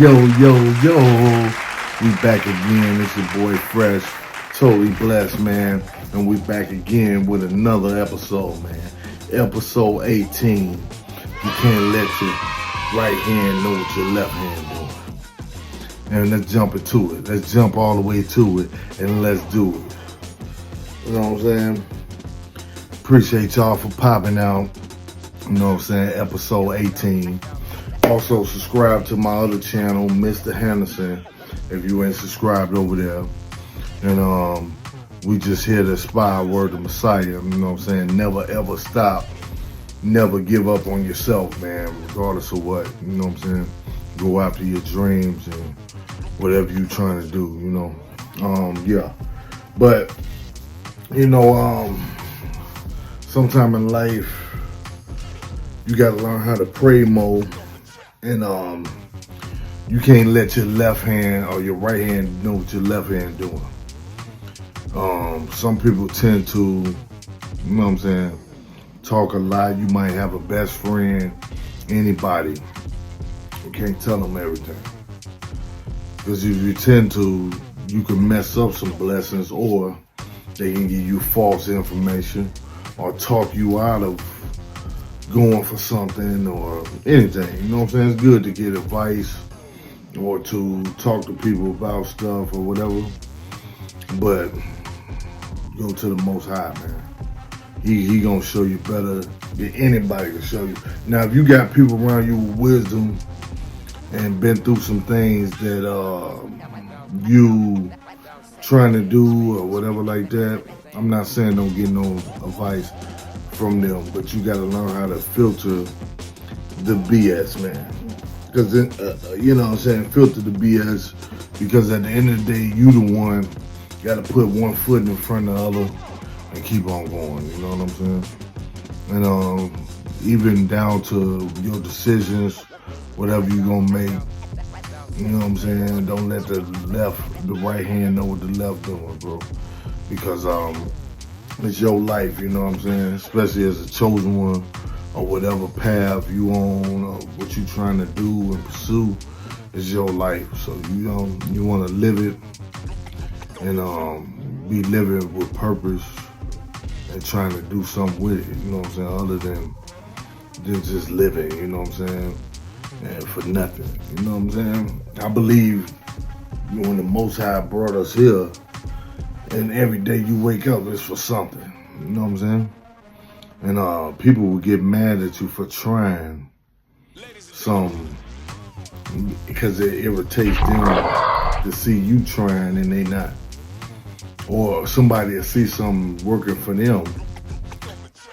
Yo, yo, yo, we back again. It's your boy Fresh, totally blessed, man. And we back again with another episode, man. Episode 18. You can't let your right hand know what your left hand doing. And let's jump into it. Let's jump all the way to it and let's do it. You know what I'm saying? Appreciate y'all for popping out. You know what I'm saying? Episode 18. Also, subscribe to my other channel, Mr. Henderson, if you ain't subscribed over there. And we just here to inspire word of Messiah. You know what I'm saying? Never ever stop. Never give up on yourself, man, regardless of what. You know what I'm saying? Go after your dreams and whatever you trying to do, you know. Yeah. But, you know, sometime in life, you got to learn how to pray more. And you can't let your left hand or your right hand know what your left hand doing. Some people tend to, you know what I'm saying, talk a lot. You might have a best friend, anybody. You can't tell them everything. Because if you tend to, you can mess up some blessings, or they can give you false information or talk you out of going for something or anything. You know what I'm saying? It's good to get advice or to talk to people about stuff or whatever, but go to the Most High, man. He gonna show you better than anybody can show you. Now, if you got people around you with wisdom and been through some things that you trying to do or whatever like that, I'm not saying don't get no advice from them, but you got to learn how to filter the BS, man. Because you know what I'm saying, filter the BS, because at the end of the day, you the one got to put one foot in front of the other and keep on going. You know what I'm saying? And even down to your decisions, whatever you gonna make. You know what I'm saying? Don't let the right hand know what the left doing, bro. Because it's your life, you know what I'm saying? Especially as a chosen one, or whatever path you on, or what you trying to do and pursue is your life. So you want to live it and be living with purpose and trying to do something with it. You know what I'm saying? Other than just living, you know what I'm saying? And for nothing, you know what I'm saying? I believe when the Most High brought us here, and every day you wake up is for something. You know what I'm saying? And people will get mad at you for trying some, because it irritates them to see you trying and they not. Or somebody will see something working for them,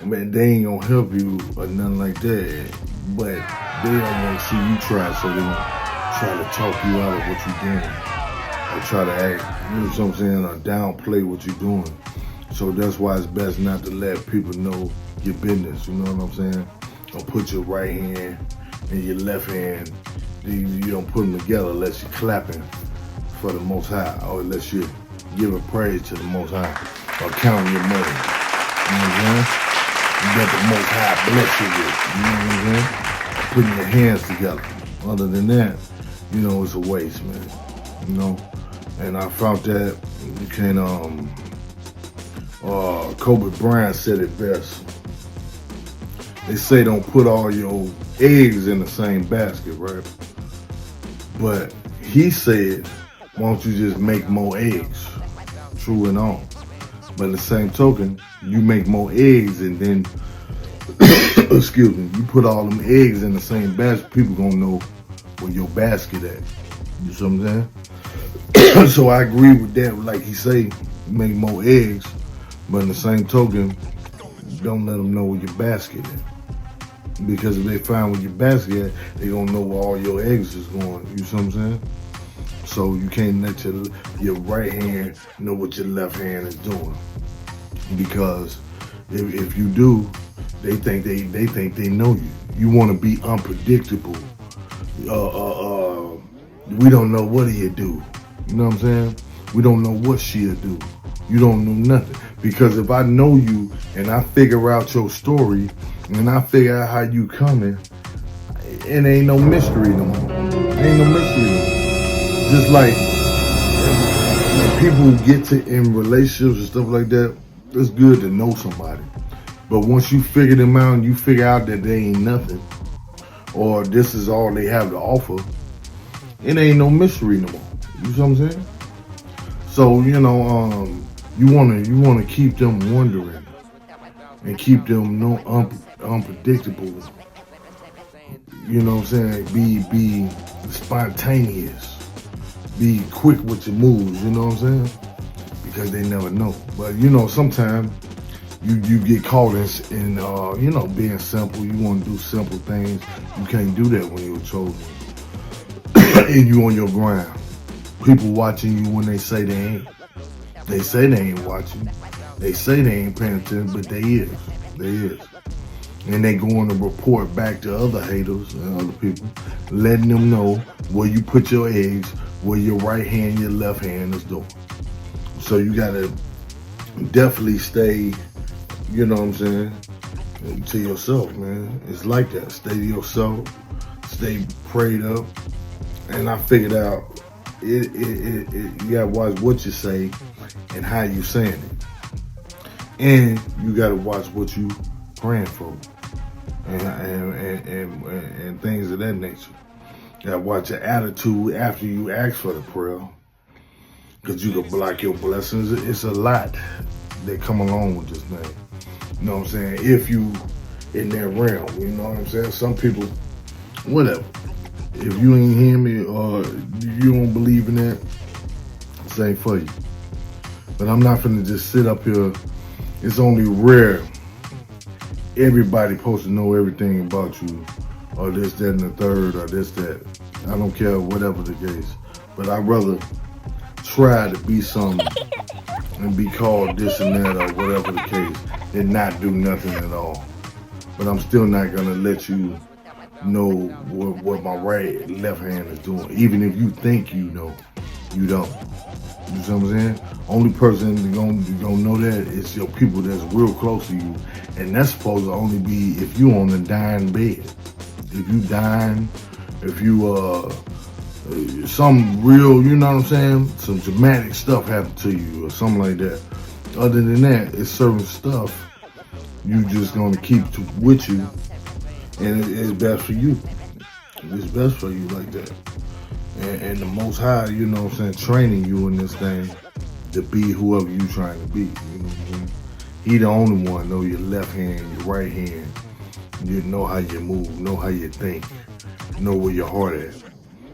man, they ain't gonna help you or nothing like that. But they don't want to see you try, so they gonna try to talk you out of what you're doing. Or try to act, you know what I'm saying, or downplay what you're doing. So that's why it's best not to let people know your business, you know what I'm saying? Or put your right hand and your left hand, you don't put them together unless you're clapping for the Most High, or unless you're giving praise to the Most High, or counting your money. You know what I'm saying? You got the Most High bless you with, you know what I'm saying? Putting your hands together. Other than that, you know, it's a waste, man. You know? And I found that you can, Kobe Bryant said it best. They say don't put all your eggs in the same basket, right? But he said, why don't you just make more eggs? True and all. But in the same token, you make more eggs and then, excuse me, you put all them eggs in the same basket, people gonna know where your basket at. You see what I'm saying? So I agree with that. Like he say, make more eggs, But in the same token, don't let them know where your basket is. Because if they find where your basket is, they gonna know where all your eggs is going. You see what I'm saying? So you can't let your right hand know what your left hand is doing. Because if you do, they think they know you. You want to be unpredictable. We don't know what he'll do. You know what I'm saying? We don't know what she'll do. You don't know nothing. Because if I know you and I figure out your story and I figure out how you coming, it ain't no mystery no more. Ain't no mystery no more. Just like when people get to in relationships and stuff like that, it's good to know somebody. But once you figure them out and you figure out that they ain't nothing, or this is all they have to offer, it ain't no mystery no more. You see what I'm saying? So, you wanna keep them wondering and keep them unpredictable. You know what I'm saying? Be spontaneous. Be quick with your moves, you know what I'm saying? Because they never know. But sometimes you get caught in being simple. You want to do simple things. You can't do that when you're chosen. And you on your grind. People watching you when they say they ain't. They say they ain't watching. They say they ain't paying attention, but they is. They is. And they going to report back to other haters and other people, letting them know where you put your eggs, where your right hand, your left hand is doing. So you gotta definitely stay, you know what I'm saying, to yourself, man. It's like that. Stay to yourself. Stay prayed up. And I figured out, you gotta watch what you say and how you saying it. And you gotta watch what you praying for. And things of that nature. You gotta watch your attitude after you ask for the prayer. Because you can block your blessings. It's a lot that come along with this thing. You know what I'm saying? If you in that realm, you know what I'm saying? Some people, whatever. If you ain't hear me or you don't believe in that, this ain't for you. But I'm not finna just sit up here. It's only rare everybody supposed to know everything about you, or this, that, and the third, or this, that. I don't care, whatever the case. But I'd rather try to be something and be called this and that, or whatever the case, than not do nothing at all. But I'm still not gonna let you know what my right and left hand is doing. Even if you think you know, you don't. You see what I'm saying? Only person gonna know that is your people that's real close to you. And that's supposed to only be if you on the dying bed. If you dying, if you some real, you know what I'm saying? Some dramatic stuff happened to you or something like that. Other than that, it's certain stuff you just gonna keep with you, and it's best for you. It's best for you like that. And the Most High, you know what I'm saying, training you in this thing to be whoever you trying to be. You know what I'm saying? He the only one know your left hand, your right hand. You know how you move, know how you think, know where your heart is.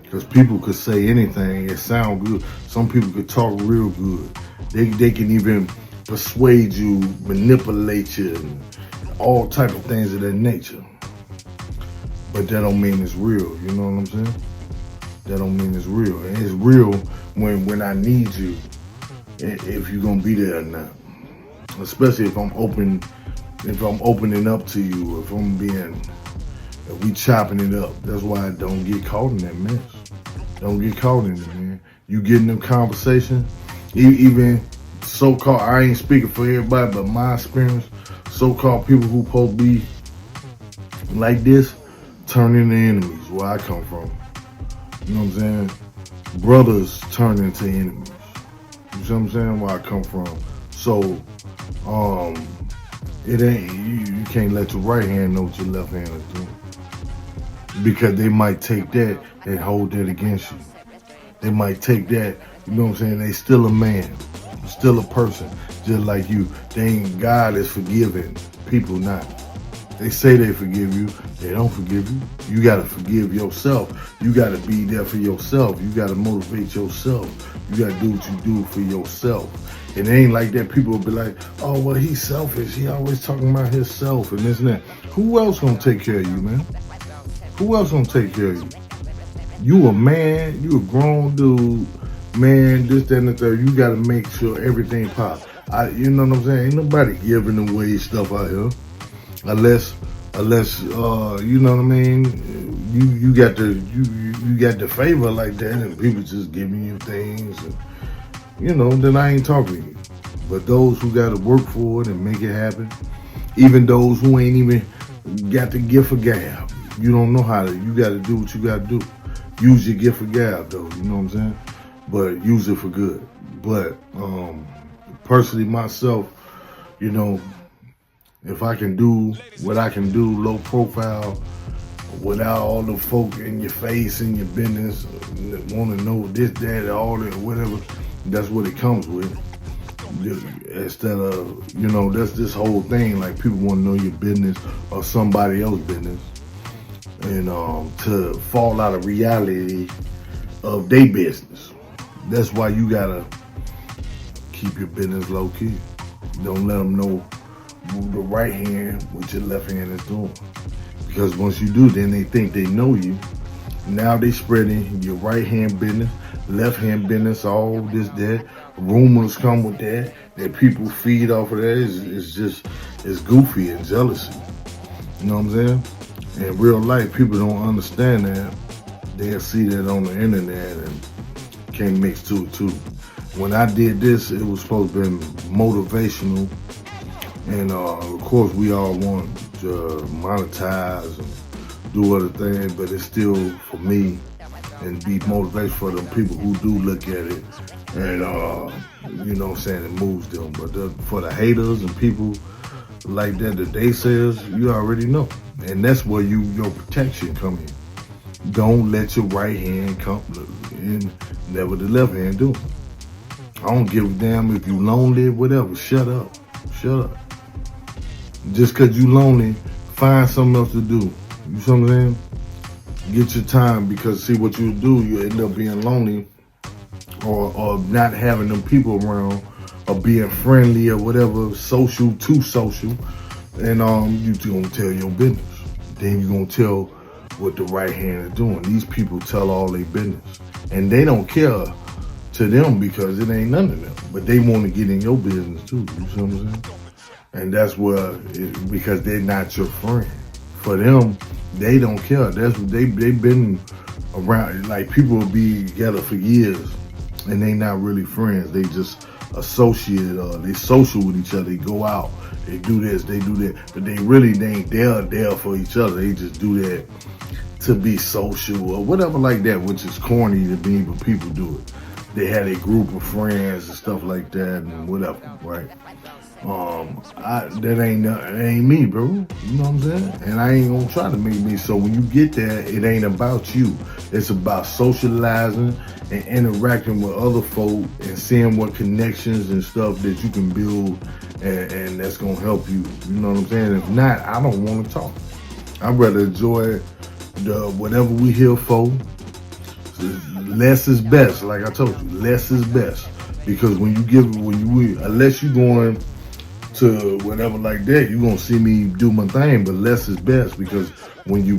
Because people could say anything, it sound good. Some people could talk real good. They can even persuade you, manipulate you, and all type of things of that nature. But that don't mean it's real, you know what I'm saying? That don't mean it's real. And it's real when I need you, if you're gonna be there or not. Especially if I'm opening up to you, if we chopping it up. That's why I don't get caught in that mess. Don't get caught in it, man. You get in them conversations, even so-called, I ain't speaking for everybody, but my experience, so-called people who supposed to be like this, turn into enemies where I come from. You know what I'm saying? Brothers turn into enemies. You see what I'm saying? Where I come from. So, it ain't, you can't let your right hand know what your left hand is doing. Because they might take that and hold that against you. They might take that, you know what I'm saying? They still a man, still a person, just like you. God is forgiving, people not. They say they forgive you, they don't forgive you. You gotta forgive yourself. You gotta be there for yourself. You gotta motivate yourself. You gotta do what you do for yourself. And it ain't like that. People will be like, oh, well, he's selfish. He always talking about himself and this and that. Who else gonna take care of you, man? Who else gonna take care of you? You a man, you a grown dude, man, this, that, and the third. You gotta make sure everything pops. You know what I'm saying? Ain't nobody giving away stuff out here. Unless you know what I mean, you got the favor like that and people just giving you things and, you know, then I ain't talking to you. But those who got to work for it and make it happen, even those who ain't even got the gift of gab, you don't know how to, you got to do what you got to do. Use your gift of gab though, you know what I'm saying? But use it for good. But personally myself, you know, if I can do what I can do, low profile, without all the folk in your face and your business, want to know this, that, all that, whatever, that's what it comes with. Instead of, you know, that's this whole thing, like people want to know your business or somebody else's business. And to fall out of reality of their business. That's why you gotta keep your business low key. Don't let them know the right hand what your left hand is doing. Because once you do, then they think they know you. Now they spreading your right hand business, left hand business, all this, that. Rumors come with that people feed off of that. It's goofy and jealousy. You know what I'm saying? In real life, people don't understand that. They'll see that on the internet and can't mix two and two. When I did this, it was supposed to be motivational. And of course, we all want to monetize and do other things, but it's still for me and be motivation for them people who do look at it and, you know what I'm saying, it moves them. But for the haters and people like that, the naysayers, you already know. And that's where your protection come in. Don't let your right hand come in, never the left hand do. I don't give a damn if you lonely, whatever, shut up. Shut up. Just cause you lonely, find something else to do. You see what I'm saying? Get your time, because see what you do, you end up being lonely or not having them people around or being friendly or whatever, social, too social. And you gonna tell your business. Then you gonna tell what the right hand is doing. These people tell all their business. And they don't care to them because it ain't none of them. But they want to get in your business too. You see what I'm saying? And that's where, because they're not your friend. For them, they don't care. That's what they've been around. Like people will be together for years and they not really friends. They just associate, they social with each other. They go out, they do this, they do that. But they ain't there for each other. They just do that to be social or whatever like that, which is corny to me, but people do it. They had a group of friends and stuff like that and whatever, right? That ain't me, bro. You know what I'm saying? And I ain't gonna try to make me. So when you get there, it ain't about you. It's about socializing and interacting with other folk and seeing what connections and stuff that you can build and that's gonna help you. You know what I'm saying? If not, I don't want to talk. I'd rather enjoy whatever we here for. Less is best, like I told you. Less is best, because unless you going to whatever like that, you gonna see me do my thing. But less is best, because when you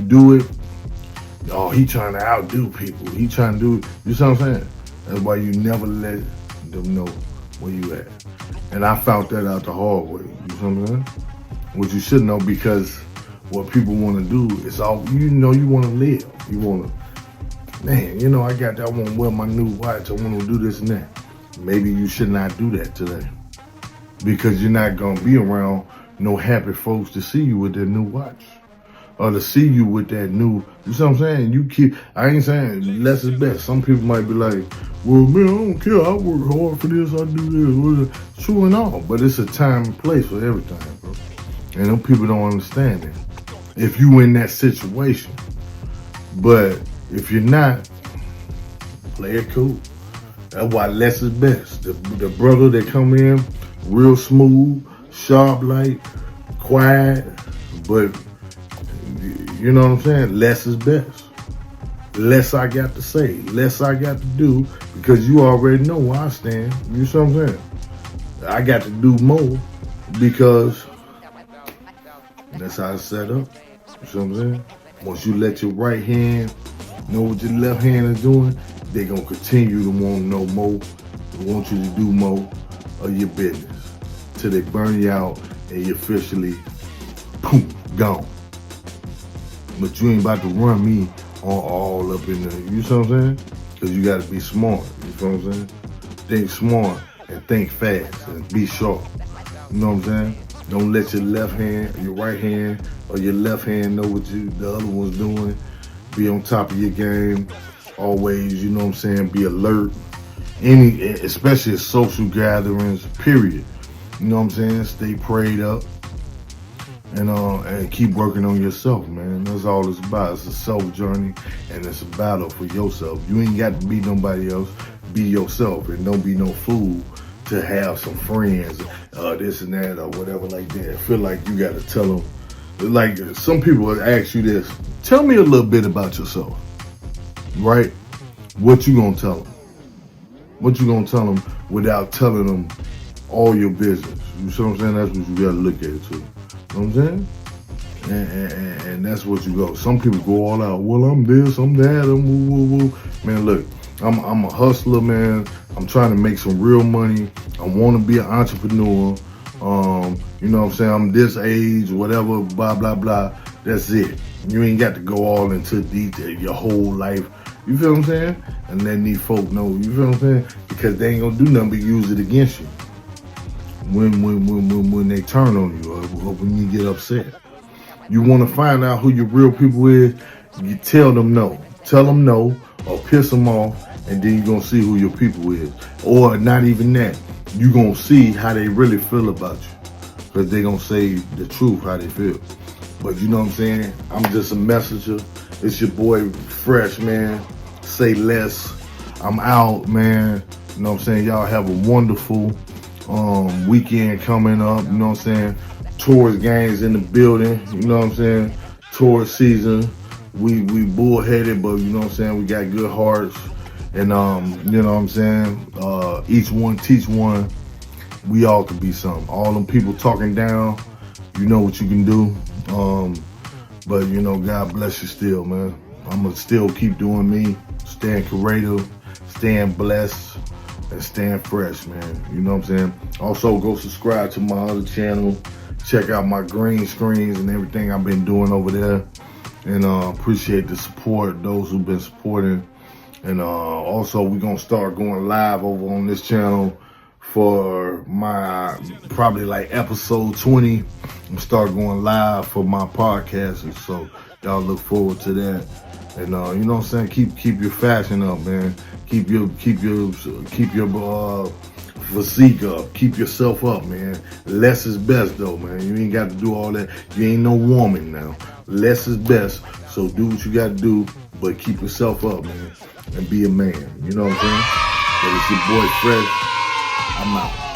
do it, oh, he trying to outdo people. He trying to do, you see what I'm saying? That's why you never let them know where you at. And I found that out the hard way. You see what I'm saying? What you should know, because what people want to do is all, you know, you want to live. You want to, man, you know, I want to wear my new watch. I want to do this and that. Maybe you should not do that today, because you're not going to be around no happy folks to see you with their new watch or to see you with that new, you see what I'm saying? I ain't saying less is best. Some people might be like, well, man, I don't care. I work hard for this. I do this. True and all, but it's a time and place for everything, bro. And them people don't understand that. If you in that situation, but if you're not, play it cool. That's why less is best. The brother that come in real smooth, sharp like, quiet, but you know what I'm saying? Less is best. Less I got to say, less I got to do, because you already know where I stand. You see what I'm saying? I got to do more because that's how it's set up. You see what I'm saying? Once you let your right hand know what your left hand is doing, they're going to continue to want to know more, want you to do more of your business till they burn you out and you're officially, poof, gone. But you ain't about to run me all up in there. You see what I'm saying? Because you got to be smart. You see what I'm saying? Think smart and think fast and be sharp. You know what I'm saying? Don't let your left hand, your right hand, or your left hand know what the other one's doing. Be on top of your game. Always, you know what I'm saying, be alert. Especially at social gatherings, period. You know what I'm saying? Stay prayed up. And keep working on yourself, man. That's all it's about. It's a self journey and it's a battle for yourself. You ain't got to be nobody else. Be yourself and don't be no fool to have some friends, this and that or whatever like that. I feel like you got to tell them. Like some people will ask you this, tell me a little bit about yourself, right? What you gonna tell them? What you gonna tell them without telling them all your business? You see what I'm saying? That's what you gotta look at too. You know what I'm saying? And that's what you go. Some people go all out. Well, I'm this, I'm that, I'm woo. Man, look, I'm a hustler, man. I'm trying to make some real money. I want to be an entrepreneur. You know what I'm saying? I'm this age, whatever, blah, blah, blah. That's it. You ain't got to go all into detail, your whole life. You feel what I'm saying? And letting these folk know, you feel what I'm saying? Because they ain't gonna do nothing but use it against you when they turn on you or when you get upset. You want to find out who your real people is, you tell them no. Tell them no or piss them off, and then you're gonna see who your people is. Or not even that. You're gonna see how they really feel about you. Because they're gonna say the truth, how they feel. But you know what I'm saying? I'm just a messenger. It's your boy Fresh, man. Say less. I'm out, man. You know what I'm saying? Y'all have a wonderful weekend coming up. You know what I'm saying? Tourist gangs in the building. You know what I'm saying? Tourist season. We bullheaded, but you know what I'm saying? We got good hearts. And you know what I'm saying? Each one teach one. We all could be something. All them people talking down, you know what you can do. But you know, God bless you still, man. I'm gonna still keep doing me, staying creative, staying blessed, and staying fresh, man. You know what I'm saying? Also, go subscribe to my other channel. Check out my green screens and everything I've been doing over there. And appreciate the support, those who've been supporting. And also, we're gonna start going live over on this channel for my probably like episode 20. I'm start going live for my podcasters, so y'all look forward to that. And you know what I'm saying? Keep your fashion up, man. Keep your physique up. Keep yourself up, man. Less is best, though, man. You ain't got to do all that. You ain't no woman now. Less is best. So do what you got to do, but keep yourself up, man, and be a man. You know what I'm saying? But it's your boy Fresh. I'm out.